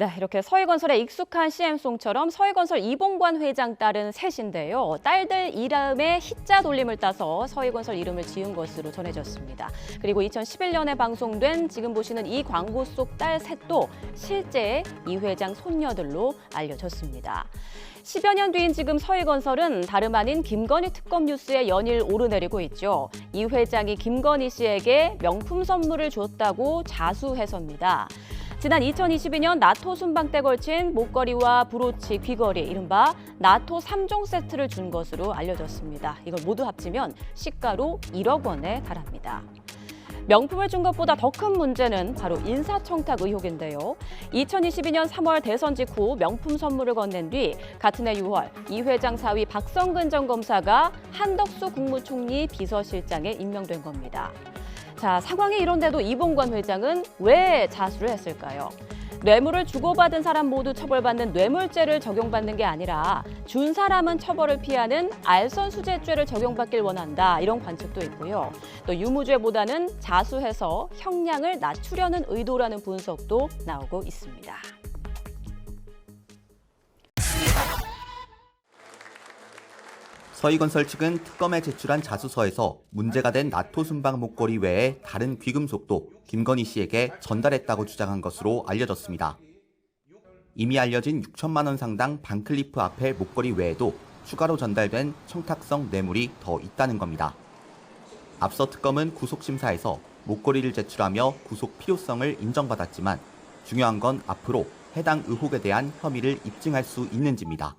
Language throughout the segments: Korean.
네, 이렇게 서희건설의 익숙한 CM송처럼 서희건설 이봉관 회장 딸은 셋인데요. 딸들 이름에 희자 돌림을 따서 서희건설 이름을 지은 것으로 전해졌습니다. 그리고 2011년에 방송된 지금 보시는 이 광고 속 딸 셋도 실제 이 회장 손녀들로 알려졌습니다. 10여 년 뒤인 지금 서희건설은 다름 아닌 김건희 특검 뉴스에 연일 오르내리고 있죠. 이 회장이 김건희 씨에게 명품 선물을 줬다고 자수해서입니다. 지난 2022년 나토 순방 때 걸친 목걸이와 브로치, 귀걸이, 이른바 나토 3종 세트를 준 것으로 알려졌습니다. 이걸 모두 합치면 시가로 1억 원에 달합니다. 명품을 준 것보다 더 큰 문제는 바로 인사청탁 의혹인데요. 2022년 3월 대선 직후 명품 선물을 건넨 뒤 같은 해 6월 이 회장 사위 박성근 전 검사가 한덕수 국무총리 비서실장에 임명된 겁니다. 자, 상황이 이런데도 이봉관 회장은 왜 자수를 했을까요? 뇌물을 주고받은 사람 모두 처벌받는 뇌물죄를 적용받는 게 아니라 준 사람은 처벌을 피하는 알선수재죄를 적용받길 원한다, 이런 관측도 있고요. 또 유무죄보다는 자수해서 형량을 낮추려는 의도라는 분석도 나오고 있습니다. 서희건설 측은 특검에 제출한 자수서에서 문제가 된 나토 순방 목걸이 외에 다른 귀금속도 김건희 씨에게 전달했다고 주장한 것으로 알려졌습니다. 이미 알려진 6천만 원 상당 반클리프 아펠 목걸이 외에도 추가로 전달된 청탁성 뇌물이 더 있다는 겁니다. 앞서 특검은 구속심사에서 목걸이를 제출하며 구속 필요성을 인정받았지만 중요한 건 앞으로 해당 의혹에 대한 혐의를 입증할 수 있는지입니다.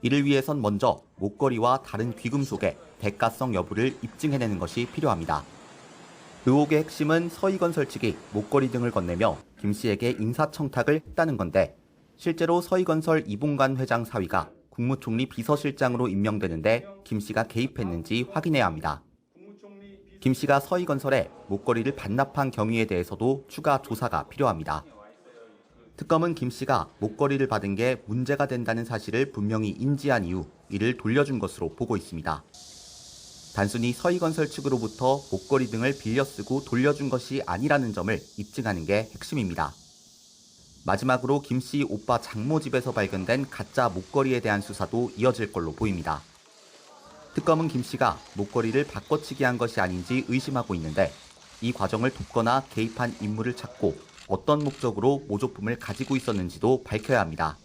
이를 위해선 먼저 목걸이와 다른 귀금속의 대가성 여부를 입증해내는 것이 필요합니다. 의혹의 핵심은 서희건설 측이 목걸이 등을 건네며 김 씨에게 인사청탁을 했다는 건데, 실제로 서희건설 이봉관 회장 사위가 국무총리 비서실장으로 임명되는데 김 씨가 개입했는지 확인해야 합니다. 김 씨가 서희건설에 목걸이를 반납한 경위에 대해서도 추가 조사가 필요합니다. 특검은 김 씨가 목걸이를 받은 게 문제가 된다는 사실을 분명히 인지한 이후 이를 돌려준 것으로 보고 있습니다. 단순히 서희건설 측으로부터 목걸이 등을 빌려 쓰고 돌려준 것이 아니라는 점을 입증하는 게 핵심입니다. 마지막으로 김 씨 오빠 장모 집에서 발견된 가짜 목걸이에 대한 수사도 이어질 걸로 보입니다. 특검은 김 씨가 목걸이를 바꿔치기 한 것이 아닌지 의심하고 있는데, 이 과정을 돕거나 개입한 인물을 찾고 어떤 목적으로 모조품을 가지고 있었는지도 밝혀야 합니다.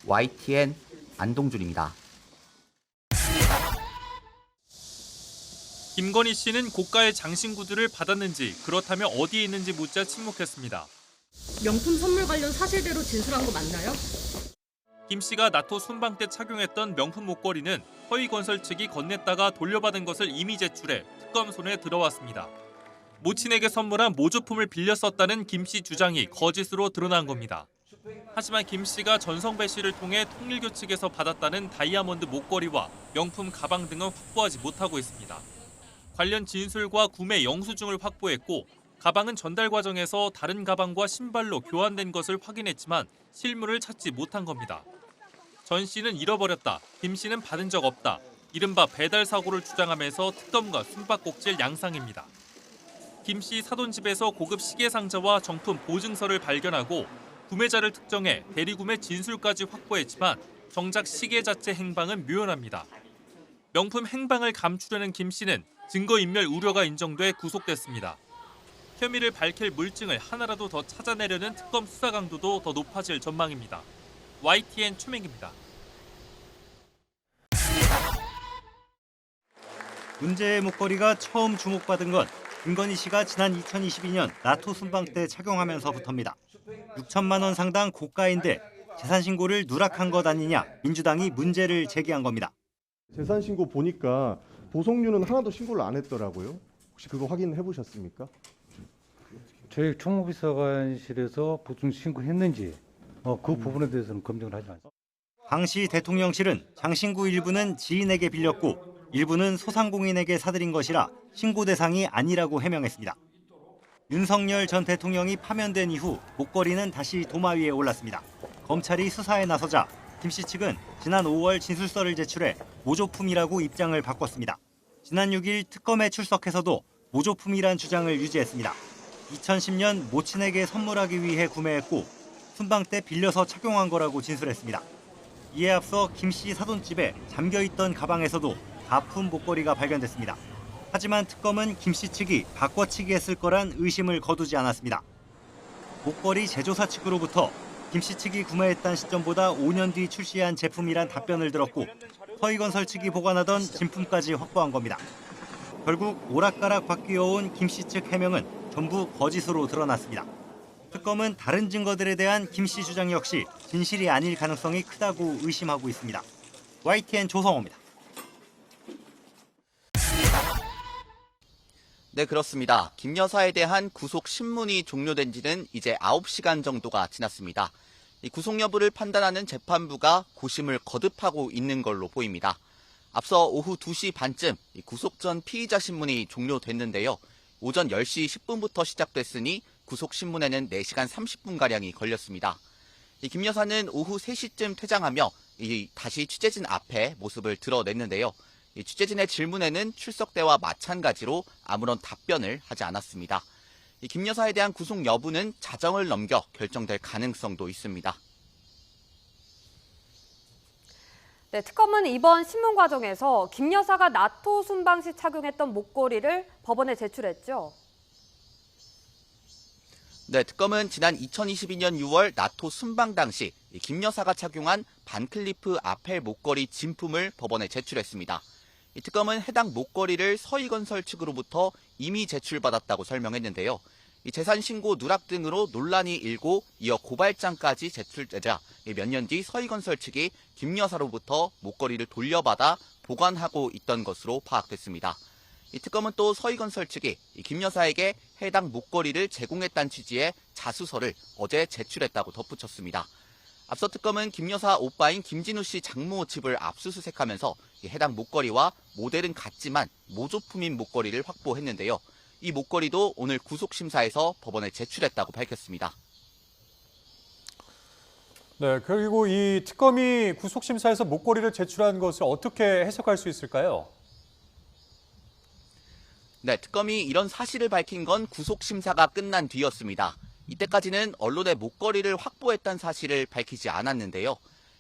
YTN 안동준입니다. 김건희 씨는 고가의 장신구들을 받았는지, 그렇다면 어디에 있는지 묻자 침묵했습니다. 명품 선물 관련 사실대로 진술한 거 맞나요? 김 씨가 나토 순방 때 착용했던 명품 목걸이는 서희건설 측이 건넸다가 돌려받은 것을 이미 제출해 특검 손에 들어왔습니다. 모친에게 선물한 모조품을 빌려 썼다는 김 씨 주장이 거짓으로 드러난 겁니다. 하지만 김 씨가 전성배 씨를 통해 통일교 측에서 받았다는 다이아몬드 목걸이와 명품 가방 등은 확보하지 못하고 있습니다. 관련 진술과 구매 영수증을 확보했고, 가방은 전달 과정에서 다른 가방과 신발로 교환된 것을 확인했지만 실물을 찾지 못한 겁니다. 전 씨는 잃어버렸다, 김 씨는 받은 적 없다, 이른바 배달 사고를 주장하면서 특검과 숨바꼭질 양상입니다. 김 씨 사돈집에서 고급 시계 상자와 정품 보증서를 발견하고 구매자를 특정해 대리구매 진술까지 확보했지만 정작 시계 자체 행방은 묘연합니다. 명품 행방을 감추려는 김 씨는 증거인멸 우려가 인정돼 구속됐습니다. 혐의를 밝힐 물증을 하나라도 더 찾아내려는 특검 수사 강도도 더 높아질 전망입니다. YTN 최민기입니다. 문제의 목걸이가 처음 주목받은 건 김건희 씨가 지난 2022년 나토 순방 때 착용하면서부터입니다. 6천만 원 상당 고가인데 재산 신고를 누락한 것 아니냐, 민주당이 문제를 제기한 겁니다. 재산 신고 보니까 보석류는 하나도 신고를 안 했더라고요. 혹시 그거 확인해 보셨습니까? 저희 총무비서관실에서 보증 신고했는지 그 부분에 대해서는 검증을 하지 않습니다. 당시 대통령실은 장신구 일부는 지인에게 빌렸고 일부는 소상공인에게 사들인 것이라 신고 대상이 아니라고 해명했습니다. 윤석열 전 대통령이 파면된 이후 목걸이는 다시 도마 위에 올랐습니다. 검찰이 수사에 나서자 김 씨 측은 지난 5월 진술서를 제출해 모조품이라고 입장을 바꿨습니다. 지난 6일 특검에 출석해서도 모조품이란 주장을 유지했습니다. 2010년 모친에게 선물하기 위해 구매했고 순방 때 빌려서 착용한 거라고 진술했습니다. 이에 앞서 김 씨 사돈집에 잠겨있던 가방에서도 가품 목걸이가 발견됐습니다. 하지만 특검은 김 씨 측이 바꿔치기 했을 거란 의심을 거두지 않았습니다. 목걸이 제조사 측으로부터 김 씨 측이 구매했던 시점보다 5년 뒤 출시한 제품이란 답변을 들었고 서희건설 측이 보관하던 진품까지 확보한 겁니다. 결국 오락가락 바뀌어온 김 씨 측 해명은 전부 거짓으로 드러났습니다. 특검은 다른 증거들에 대한 김 씨 주장 역시 진실이 아닐 가능성이 크다고 의심하고 있습니다. YTN 조성호입니다. 네, 그렇습니다. 김 여사에 대한 구속 신문이 종료된 지는 이제 9시간 정도가 지났습니다. 이 구속 여부를 판단하는 재판부가 고심을 거듭하고 있는 걸로 보입니다. 앞서 오후 2시 반쯤 구속 전 피의자 신문이 종료됐는데요. 오전 10시 10분부터 시작됐으니 구속 신문에는 4시간 30분가량이 걸렸습니다. 김 여사는 오후 3시쯤 퇴장하며 다시 취재진 앞에 모습을 드러냈는데요. 취재진의 질문에는 출석 때와 마찬가지로 아무런 답변을 하지 않았습니다. 김 여사에 대한 구속 여부는 자정을 넘겨 결정될 가능성도 있습니다. 네, 특검은 이번 신문 과정에서 김 여사가 나토 순방 시 착용했던 목걸이를 법원에 제출했죠. 네, 특검은 지난 2022년 6월 나토 순방 당시 김 여사가 착용한 반클리프 아펠 목걸이 진품을 법원에 제출했습니다. 이 특검은 해당 목걸이를 서희건설 측으로부터 이미 제출받았다고 설명했는데요. 이 재산 신고 누락 등으로 논란이 일고 이어 고발장까지 제출되자 몇 년 뒤 서희건설 측이 김 여사로부터 목걸이를 돌려받아 보관하고 있던 것으로 파악됐습니다. 이 특검은 또 서희건설 측이 김 여사에게 해당 목걸이를 제공했다는 취지의 자수서를 어제 제출했다고 덧붙였습니다. 앞서 특검은 김 여사 오빠인 김진우 씨 장모 집을 압수수색하면서 해당 목걸이와 모델은 같지만 모조품인 목걸이를 확보했는데요. 이 목걸이도 오늘 구속심사에서 법원에 제출했다고 밝혔습니다. 네, 그리고 이 특검이 구속심사에서 목걸이를 제출한 것을 어떻게 해석할 수 있을까요? 네, 특검이 이런 사실을 밝힌 건 구속심사가 끝난 뒤였습니다. 이때까지는 언론에 목걸이를 확보했다는 사실을 밝히지 않았는데요.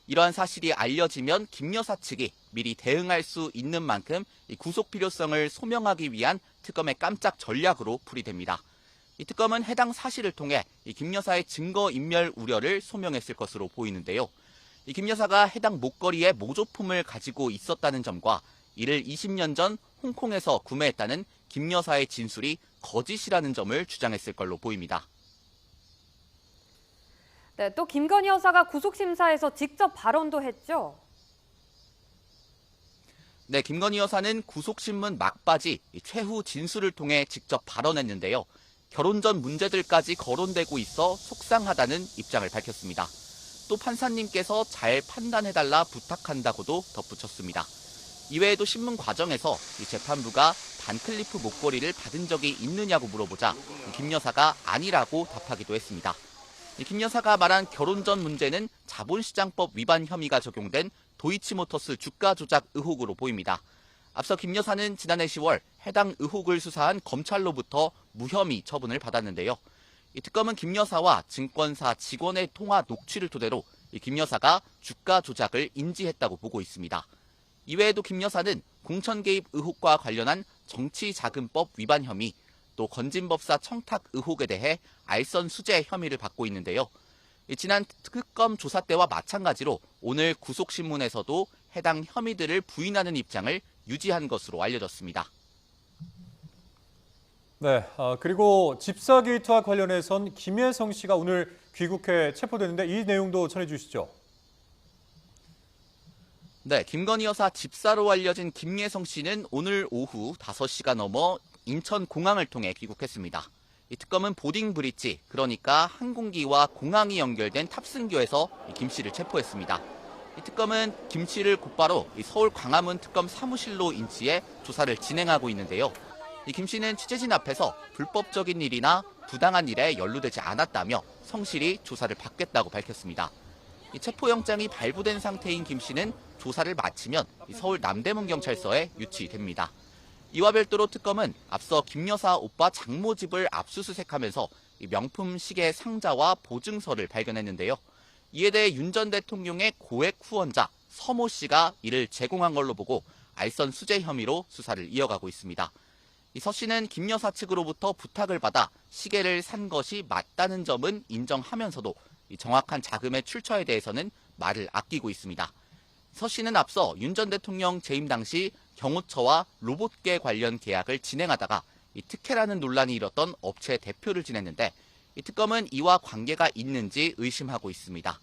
이러한 사실이 알려지면 김 여사 측이 미리 대응할 수 있는 만큼 구속 필요성을 소명하기 위한 특검의 깜짝 전략으로 풀이됩니다. 이 특검은 해당 사실을 통해 김 여사의 증거인멸 우려를 소명했을 것으로 보이는데요. 김 여사가 해당 목걸이의 모조품을 가지고 있었다는 점과 이를 20년 전 홍콩에서 구매했다는 김 여사의 진술이 거짓이라는 점을 주장했을 걸로 보입니다. 네, 또 김건희 여사가 구속심사에서 직접 발언도 했죠. 네, 김건희 여사는 구속신문 막바지 최후 진술을 통해 직접 발언했는데요. 결혼 전 문제들까지 거론되고 있어 속상하다는 입장을 밝혔습니다. 또 판사님께서 잘 판단해달라 부탁한다고도 덧붙였습니다. 이외에도 신문 과정에서 재판부가 반클리프 목걸이를 받은 적이 있느냐고 물어보자 김 여사가 아니라고 답하기도 했습니다. 김 여사가 말한 결혼 전 문제는 자본시장법 위반 혐의가 적용된 도이치모터스 주가 조작 의혹으로 보입니다. 앞서 김 여사는 지난해 10월 해당 의혹을 수사한 검찰로부터 무혐의 처분을 받았는데요. 이 특검은 김 여사와 증권사 직원의 통화 녹취를 토대로 김 여사가 주가 조작을 인지했다고 보고 있습니다. 이외에도 김 여사는 공천 개입 의혹과 관련한 정치자금법 위반 혐의, 또 건진법사 청탁 의혹에 대해 알선 수재 혐의를 받고 있는데요. 지난 특검 조사 때와 마찬가지로 오늘 구속신문에서도 해당 혐의들을 부인하는 입장을 유지한 것으로 알려졌습니다. 네, 그리고 집사 게이트와 관련해선 김혜성 씨가 오늘 귀국해 체포됐는데 이 내용도 전해주시죠. 네, 김건희 여사 집사로 알려진 김예성 씨는 오늘 오후 5시가 넘어 인천공항을 통해 귀국했습니다. 이 특검은 보딩 브릿지, 그러니까 항공기와 공항이 연결된 탑승교에서 김 씨를 체포했습니다. 이 특검은 김 씨를 곧바로 서울 광화문 특검 사무실로 인치해 조사를 진행하고 있는데요. 이 김 씨는 취재진 앞에서 불법적인 일이나 부당한 일에 연루되지 않았다며 성실히 조사를 받겠다고 밝혔습니다. 이 체포영장이 발부된 상태인 김 씨는 조사를 마치면 서울 남대문경찰서에 유치됩니다. 이와 별도로 특검은 앞서 김 여사 오빠 장모 집을 압수수색하면서 명품 시계 상자와 보증서를 발견했는데요. 이에 대해 윤 전 대통령의 고액 후원자 서모 씨가 이를 제공한 걸로 보고 알선 수재 혐의로 수사를 이어가고 있습니다. 서 씨는 김 여사 측으로부터 부탁을 받아 시계를 산 것이 맞다는 점은 인정하면서도 정확한 자금의 출처에 대해서는 말을 아끼고 있습니다. 서 씨는 앞서 윤 전 대통령 재임 당시 경호처와 로봇계 관련 계약을 진행하다가 특혜라는 논란이 일었던 업체 대표를 지냈는데 특검은 이와 관계가 있는지 의심하고 있습니다.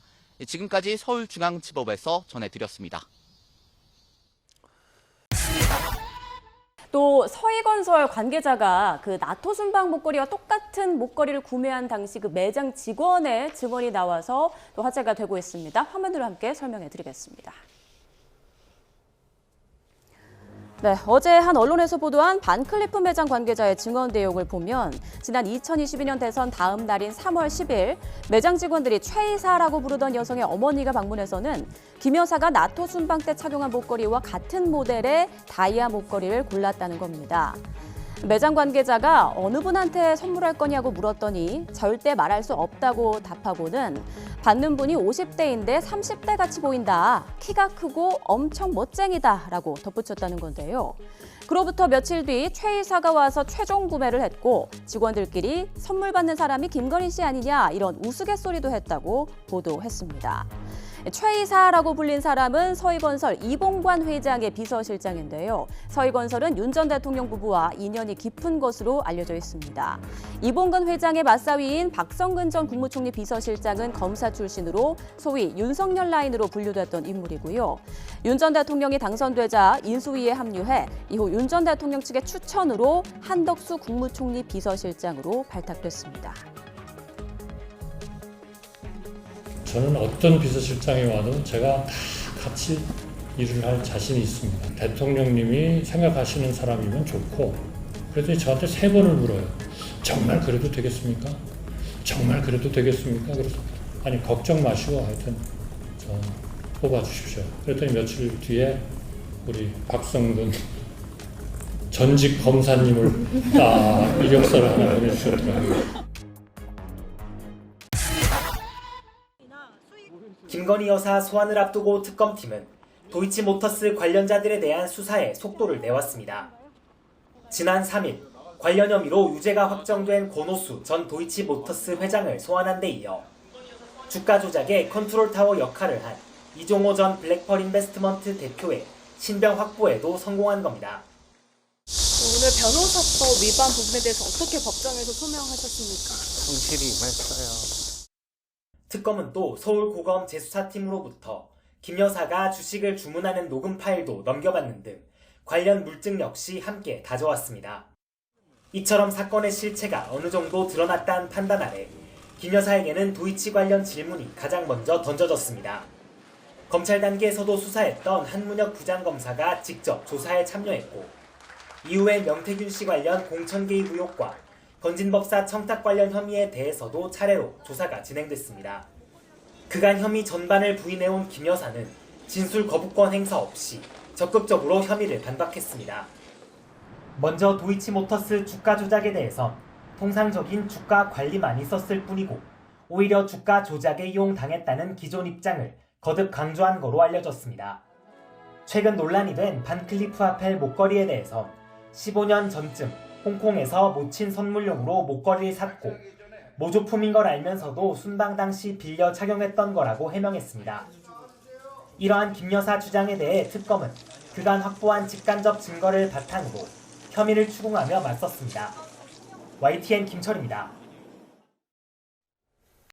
지금까지 서울중앙지법에서 전해드렸습니다. 또 서희건설 관계자가 그 나토 순방 목걸이와 똑같은 목걸이를 구매한 당시 그 매장 직원의 증언이 나와서 또 화제가 되고 있습니다. 화면으로 함께 설명해 드리겠습니다. 네, 어제 한 언론에서 보도한 반클리프 매장 관계자의 증언 내용을 보면 지난 2022년 대선 다음 날인 3월 10일 매장 직원들이 최 이사라고 부르던 여성의 어머니가 방문해서는 김 여사가 나토 순방 때 착용한 목걸이와 같은 모델의 다이아 목걸이를 골랐다는 겁니다. 매장 관계자가 어느 분한테 선물할 거냐고 물었더니 절대 말할 수 없다고 답하고는 받는 분이 50대인데 30대 같이 보인다. 키가 크고 엄청 멋쟁이다라고 덧붙였다는 건데요. 그로부터 며칠 뒤 최 이사가 와서 최종 구매를 했고 직원들끼리 선물 받는 사람이 김건희 씨 아니냐 이런 우스갯소리도 했다고 보도했습니다. 최 이사라고 불린 사람은 서희건설 이봉관 회장의 비서실장인데요. 서희건설은 윤 전 대통령 부부와 인연이 깊은 것으로 알려져 있습니다. 이봉관 회장의 맞사위인 박성근 전 국무총리 비서실장은 검사 출신으로 소위 윤석열 라인으로 분류됐던 인물이고요. 윤 전 대통령이 당선되자 인수위에 합류해 이후 윤 전 대통령 측의 추천으로 한덕수 국무총리 비서실장으로 발탁됐습니다. 저는 어떤 비서실장이 와도 제가 다 같이 일을 할 자신이 있습니다. 대통령님이 생각하시는 사람이면 좋고 그랬더니 저한테 3번을 물어요. 정말 그래도 되겠습니까? 정말 그래도 되겠습니까? 그래서 아니 걱정 마시고 하여튼 저 뽑아주십시오. 그랬더니 며칠 뒤에 우리 박성근 전직 검사님을 딱 이력서를 하나 보내주셨더라고요. 김건희 여사 소환을 앞두고 특검팀은 도이치모터스 관련자들에 대한 수사에 속도를 내왔습니다. 지난 3일 관련 혐의로 유죄가 확정된 권오수 전 도이치모터스 회장을 소환한 데 이어 주가 조작의 컨트롤타워 역할을 한 이종호 전 블랙펄 인베스트먼트 대표의 신병 확보에도 성공한 겁니다. 오늘 변호사법 위반 부분에 대해서 어떻게 법정에서 소명하셨습니까? 성실히 임했어요. 특검은 또 서울고검 재수사팀으로부터 김 여사가 주식을 주문하는 녹음 파일도 넘겨받는 등 관련 물증 역시 함께 가져왔습니다. 이처럼 사건의 실체가 어느 정도 드러났다는 판단 아래 김 여사에게는 도이치 관련 질문이 가장 먼저 던져졌습니다. 검찰 단계에서도 수사했던 한문혁 부장검사가 직접 조사에 참여했고 이후에 명태균 씨 관련 공천 개입 의혹과 건진법사 청탁 관련 혐의에 대해서도 차례로 조사가 진행됐습니다. 그간 혐의 전반을 부인해온 김 여사는 진술 거부권 행사 없이 적극적으로 혐의를 반박했습니다. 먼저 도이치모터스 주가 조작에 대해선 통상적인 주가 관리만 있었을 뿐이고 오히려 주가 조작에 이용당했다는 기존 입장을 거듭 강조한 거로 알려졌습니다. 최근 논란이 된 반클리프 아펠 목걸이에 대해선 15년 전쯤 홍콩에서 모친 선물용으로 목걸이를 샀고 모조품인 걸 알면서도 순방 당시 빌려 착용했던 거라고 해명했습니다. 이러한 김 여사 주장에 대해 특검은 그간 확보한 직간접 증거를 바탕으로 혐의를 추궁하며 맞섰습니다. YTN 김철입니다.